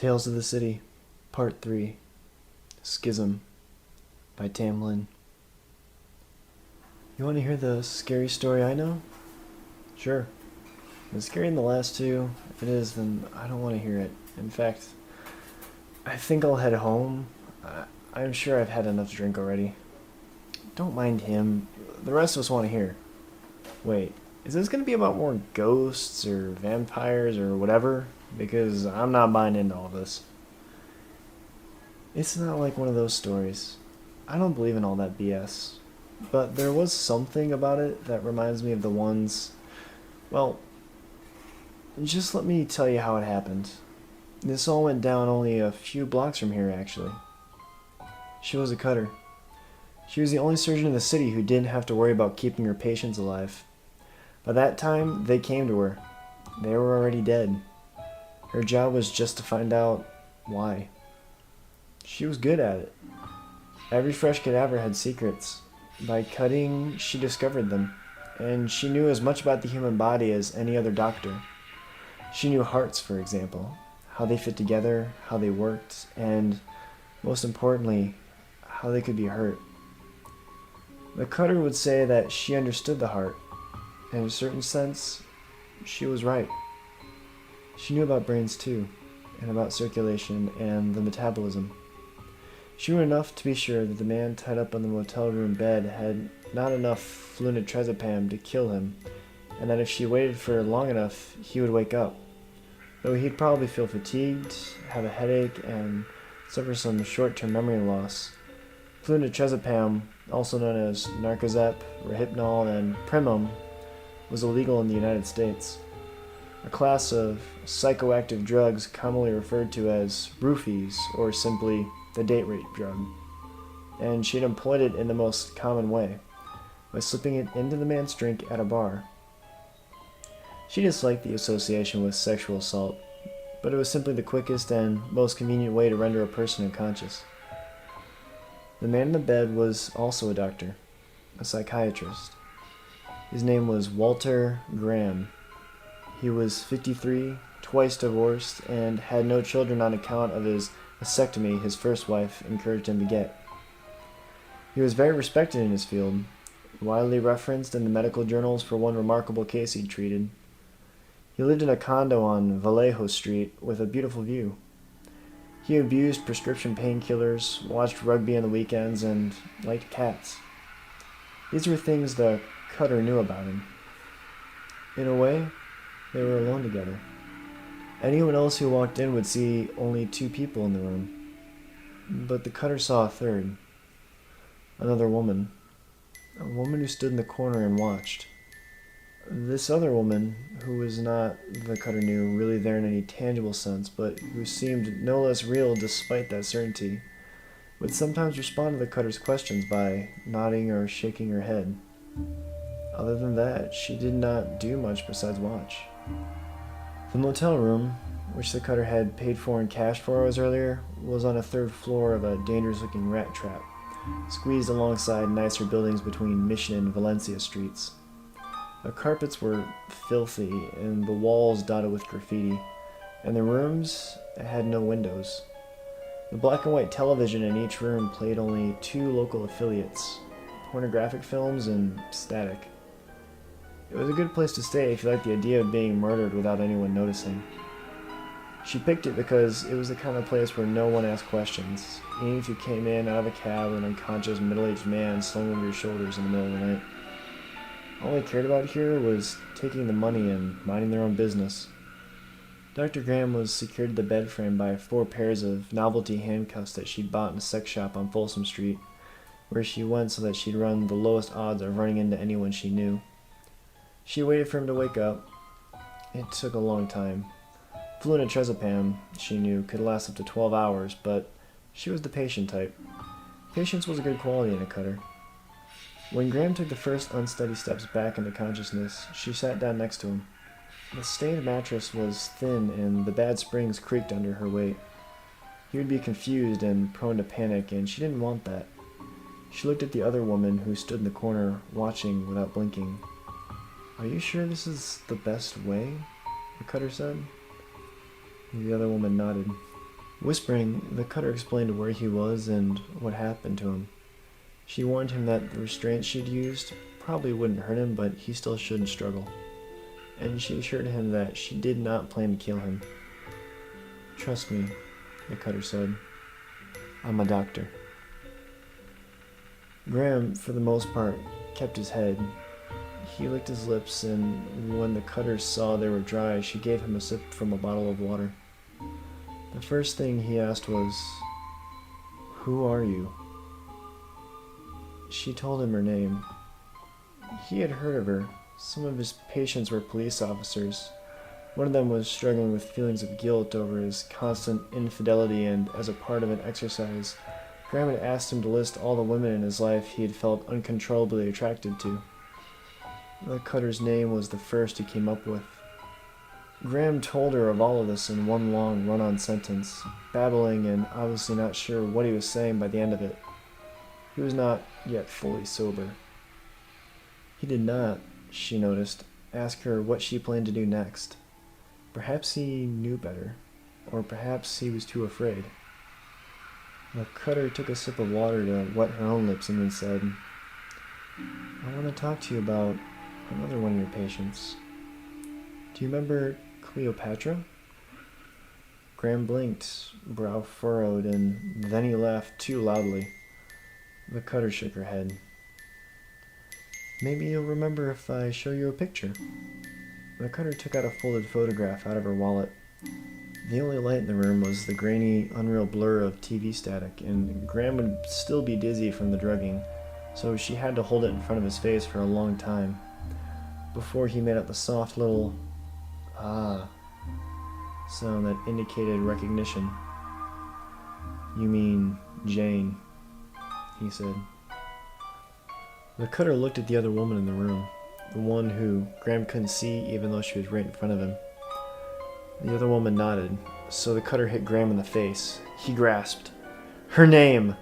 Tales of the City, Part 3, Schism, by Tam Lin. You want to hear the scary story I know? Sure. If it's scary in the last two. If it is, then I don't want to hear it. In fact, I think I'll head home. I'm sure I've had enough to drink already. Don't mind him. The rest of us want to hear. Wait, is this going to be about more ghosts or vampires or whatever? Because I'm not buying into all this. It's not like one of those stories. I don't believe in all that BS. But there was something about it that reminds me of the ones... Well, just let me tell you how it happened. This all went down only a few blocks from here, actually. She was a cutter. She was the only surgeon in the city who didn't have to worry about keeping her patients alive. By that time, they came to her. They were already dead. Her job was just to find out why. She was good at it. Every fresh cadaver had secrets. By cutting, she discovered them, and she knew as much about the human body as any other doctor. She knew hearts, for example, how they fit together, how they worked, and, most importantly, how they could be hurt. The cutter would say that she understood the heart. In a certain sense, she was right. She knew about brains too, and about circulation and the metabolism. She knew enough to be sure that the man tied up on the motel room bed had not enough flunitrazepam to kill him, and that if she waited for long enough, he would wake up. Though he'd probably feel fatigued, have a headache, and suffer some short-term memory loss. Flunitrazepam, also known as Narcozep, Rohypnol, and Primum, was illegal in the United States. A class of psychoactive drugs commonly referred to as roofies, or simply the date rape drug. And she'd employed it in the most common way, by slipping it into the man's drink at a bar. She disliked the association with sexual assault, but it was simply the quickest and most convenient way to render a person unconscious. The man in the bed was also a doctor, a psychiatrist. His name was Walter Graham. He was 53, twice divorced, and had no children on account of his vasectomy his first wife encouraged him to get. He was very respected in his field, widely referenced in the medical journals for one remarkable case he'd treated. He lived in a condo on Vallejo Street with a beautiful view. He abused prescription painkillers, watched rugby on the weekends, and liked cats. These were things the cutter knew about him. In a way, they were alone together. Anyone else who walked in would see only two people in the room. But the cutter saw a third. Another woman. A woman who stood in the corner and watched. This other woman, who was not, the cutter knew, really there in any tangible sense, but who seemed no less real despite that certainty, would sometimes respond to the cutter's questions by nodding or shaking her head. Other than that, she did not do much besides watch. The motel room, which the cutter had paid for in cash 4 hours earlier, was on a third floor of a dangerous-looking rat trap, squeezed alongside nicer buildings between Mission and Valencia streets. The carpets were filthy, and the walls dotted with graffiti, and the rooms had no windows. The black and white television in each room played only 2 local affiliates, pornographic films and static. It was a good place to stay if you liked the idea of being murdered without anyone noticing. She picked it because it was the kind of place where no one asked questions, even if you came in out of a cab with an unconscious middle-aged man slung over your shoulders in the middle of the night. All they cared about here was taking the money and minding their own business. Dr. Graham was secured to the bed frame by 4 pairs of novelty handcuffs that she'd bought in a sex shop on Folsom Street, where she went so that she'd run the lowest odds of running into anyone she knew. She waited for him to wake up. It took a long time. Flunitrazepam, she knew, could last up to 12 hours, but she was the patient type. Patience was a good quality in a cutter. When Graham took the first unsteady steps back into consciousness, she sat down next to him. The stained mattress was thin and the bad springs creaked under her weight. He would be confused and prone to panic, and she didn't want that. She looked at the other woman who stood in the corner, watching without blinking. "Are you sure this is the best way?" the cutter said. The other woman nodded. Whispering, the cutter explained where he was and what happened to him. She warned him that the restraints she'd used probably wouldn't hurt him, but he still shouldn't struggle. And she assured him that she did not plan to kill him. "Trust me," the cutter said. "I'm a doctor." Graham, for the most part, kept his head. He licked his lips, and when the cutter saw they were dry, she gave him a sip from a bottle of water. The first thing he asked was, "Who are you?" She told him her name. He had heard of her. Some of his patients were police officers. One of them was struggling with feelings of guilt over his constant infidelity, and as a part of an exercise, Graham had asked him to list all the women in his life he had felt uncontrollably attracted to. The cutter's name was the first he came up with. Graham told her of all of this in one long run-on sentence, babbling and obviously not sure what he was saying by the end of it. He was not yet fully sober. He did not, she noticed, ask her what she planned to do next. Perhaps he knew better, or perhaps he was too afraid. The cutter took a sip of water to wet her own lips and then said, "I want to talk to you about another one of your patients. Do you remember Cleopatra?" Graham blinked, brow furrowed, and then he laughed too loudly. The cutter shook her head. "Maybe you'll remember if I show you a picture." The cutter took out a folded photograph out of her wallet. The only light in the room was the grainy, unreal blur of TV static, and Graham would still be dizzy from the drugging, so she had to hold it in front of his face for a long time, before he made out the soft little "ah" sound that indicated recognition. "You mean Jane," he said. The cutter looked at the other woman in the room, the one who Graham couldn't see even though she was right in front of him. The other woman nodded, so the cutter hit Graham in the face. He grasped. "Her name,"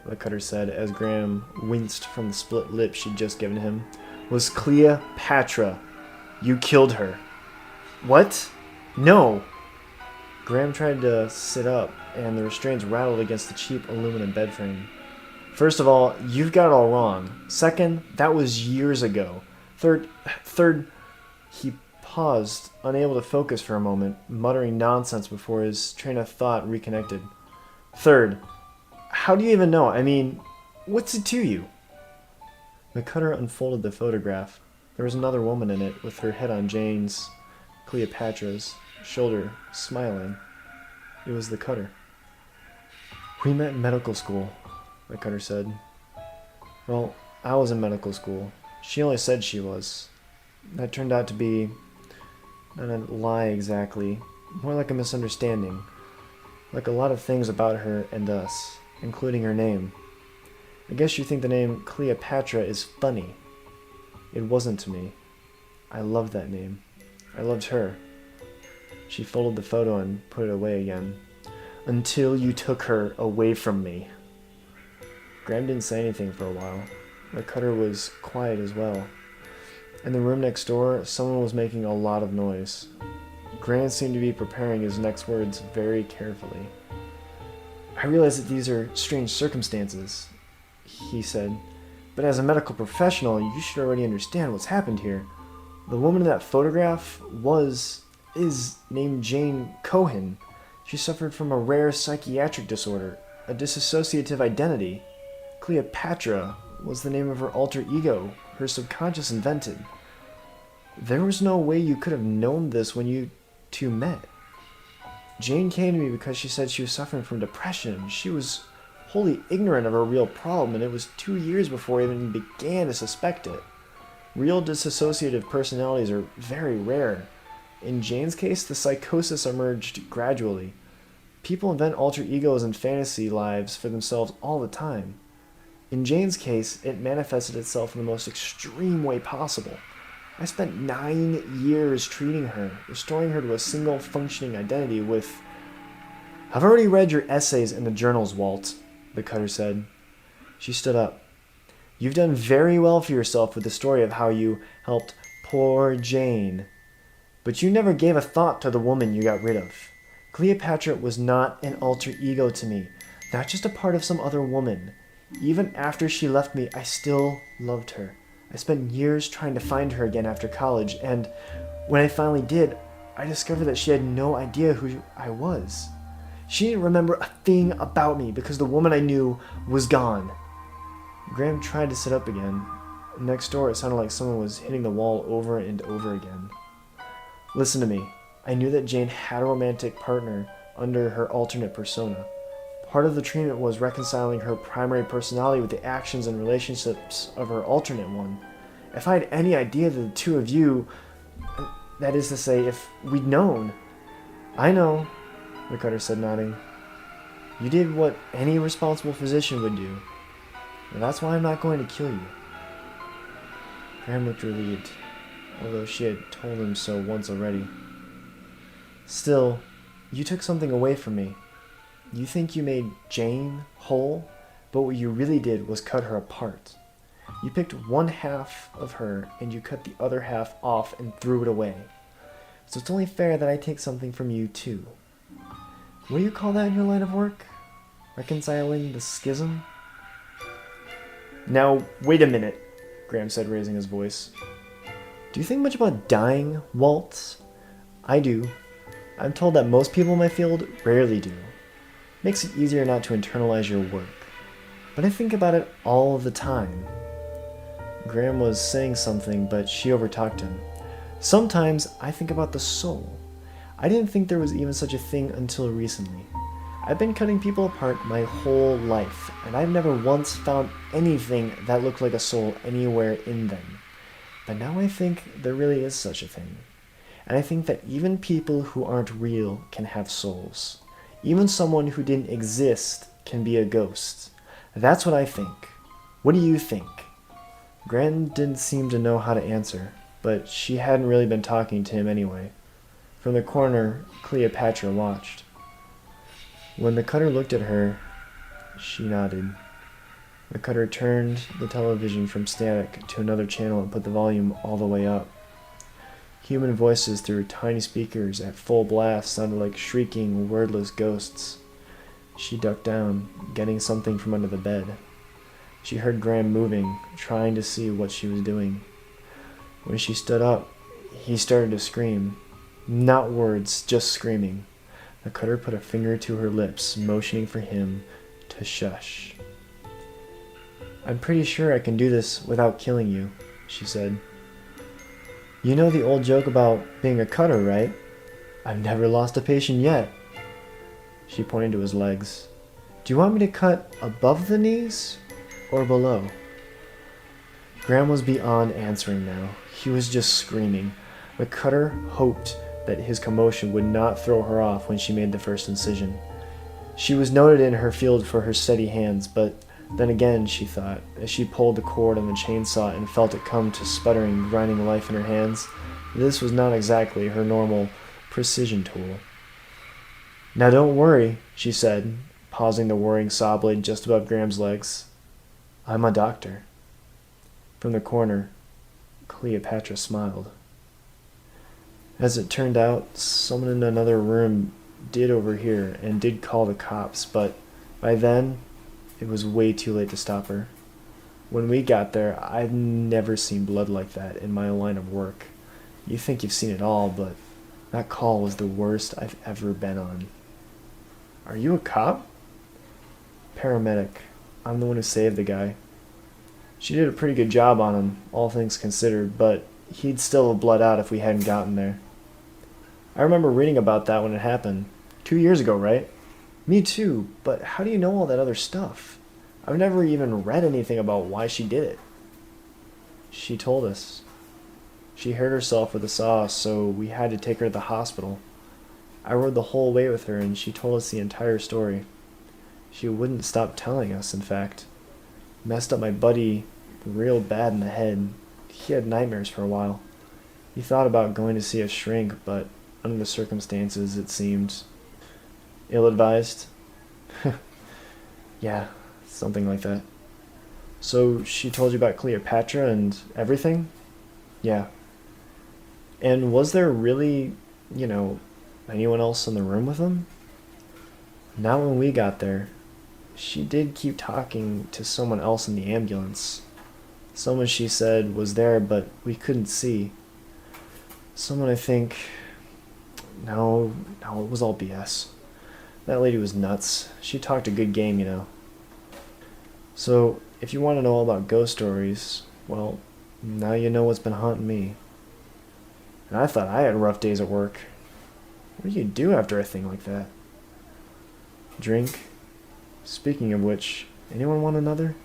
the cutter said as Graham winced from the split lip she'd just given him, "was Cleopatra. You killed her." "What? No!" Graham tried to sit up, and the restraints rattled against the cheap aluminum bed frame. "First of all, you've got it all wrong. Second, that was years ago. Third, he paused, unable to focus for a moment, muttering nonsense before his train of thought reconnected. "Third, how do you even know? I mean, what's it to you?" The cutter unfolded the photograph. There was another woman in it, with her head on Jane's, Cleopatra's, shoulder, smiling. It was the cutter. "We met in medical school," the cutter said. "Well, I was in medical school. She only said she was. That turned out to be not a lie exactly, more like a misunderstanding. Like a lot of things about her and us, including her name. I guess you think the name Cleopatra is funny. It wasn't to me. I loved that name. I loved her." She folded the photo and put it away again. "Until you took her away from me." Graham didn't say anything for a while. The cutter was quiet as well. In the room next door, someone was making a lot of noise. Graham seemed to be preparing his next words very carefully. "I realize that these are strange circumstances," he said, "but as a medical professional, you should already understand what's happened here. The woman in that photograph is named Jane Cohen. She suffered from a rare psychiatric disorder, a dissociative identity. Cleopatra was the name of her alter ego, her subconscious invented. There was no way you could have known this when you two met. Jane came to me because she said she was suffering from depression. She was wholly ignorant of her real problem, and it was 2 years before I even began to suspect it. Real dissociative personalities are very rare. In Jane's case, the psychosis emerged gradually. People invent alter egos and fantasy lives for themselves all the time. In Jane's case, it manifested itself in the most extreme way possible. I spent 9 years treating her, restoring her to a single functioning identity with... I've already read your essays in the journals, Walt, the cutter said. She stood up. You've done very well for yourself with the story of how you helped poor Jane. But you never gave a thought to the woman you got rid of. Cleopatra was not an alter ego to me, not just a part of some other woman. Even after she left me, I still loved her. I spent years trying to find her again after college, and when I finally did, I discovered that she had no idea who I was. She didn't remember a thing about me because the woman I knew was gone. Graham tried to sit up again. Next door, it sounded like someone was hitting the wall over and over again. Listen to me. I knew that Jane had a romantic partner under her alternate persona. Part of the treatment was reconciling her primary personality with the actions and relationships of her alternate one. If I had any idea that the two of you, that is to say, if we'd known. I know, the cutter said, nodding. You did what any responsible physician would do. And that's why I'm not going to kill you. Graham looked relieved, although she had told him so once already. Still, you took something away from me. You think you made Jane whole, but what you really did was cut her apart. You picked one half of her and you cut the other half off and threw it away. So it's only fair that I take something from you too. What do you call that in your line of work? Reconciling the schism? Now, wait a minute, Graham said, raising his voice. Do you think much about dying, Walt? I do. I'm told that most people in my field rarely do. Makes it easier not to internalize your work. But I think about it all the time. Graham was saying something, but she overtalked him. Sometimes I think about the soul. I didn't think there was even such a thing until recently. I've been cutting people apart my whole life, and I've never once found anything that looked like a soul anywhere in them. But now I think there really is such a thing. And I think that even people who aren't real can have souls. Even someone who didn't exist can be a ghost. That's what I think. What do you think? Graham didn't seem to know how to answer, but she hadn't really been talking to him anyway. From the corner, Cleopatra watched. When the cutter looked at her, she nodded. The cutter turned the television from static to another channel and put the volume all the way up. Human voices through tiny speakers at full blast sounded like shrieking, wordless ghosts. She ducked down, getting something from under the bed. She heard Graham moving, trying to see what she was doing. When she stood up, he started to scream. Not words, just screaming. The cutter put a finger to her lips, motioning for him to shush. I'm pretty sure I can do this without killing you, she said. You know the old joke about being a cutter, right? I've never lost a patient yet. She pointed to his legs. Do you want me to cut above the knees or below? Graham was beyond answering now. He was just screaming. The cutter hoped that his commotion would not throw her off when she made the first incision. She was noted in her field for her steady hands, but then again, she thought, as she pulled the cord on the chainsaw and felt it come to sputtering, grinding life in her hands, this was not exactly her normal precision tool. Now don't worry, she said, pausing the whirring saw blade just above Graham's legs. I'm a doctor. From the corner, Cleopatra smiled. As it turned out, someone in another room did overhear and did call the cops, but by then, it was way too late to stop her. When we got there, I'd never seen blood like that in my line of work. You think you've seen it all, but that call was the worst I've ever been on. Are you a cop? Paramedic. I'm the one who saved the guy. She did a pretty good job on him, all things considered, but he'd still have bled out if we hadn't gotten there. I remember reading about that when it happened. 2 years ago, right? Me too, but how do you know all that other stuff? I've never even read anything about why she did it. She told us. She hurt herself with a saw, so we had to take her to the hospital. I rode the whole way with her, and she told us the entire story. She wouldn't stop telling us, in fact. Messed up my buddy real bad in the head. He had nightmares for a while. He thought about going to see a shrink, but under the circumstances, it seemed ill-advised. Yeah, something like that. So she told you about Cleopatra and everything? Yeah. And was there really, Anyone else in the room with him? Not when we got there. She did keep talking to someone else in the ambulance. Someone she said was there, but we couldn't see. Someone I think... No, it was all BS. That lady was nuts. She talked a good game, you know. So, if you want to know all about ghost stories, well, now you know what's been haunting me. And I thought I had rough days at work. What do you do after a thing like that? Drink? Speaking of which, anyone want another?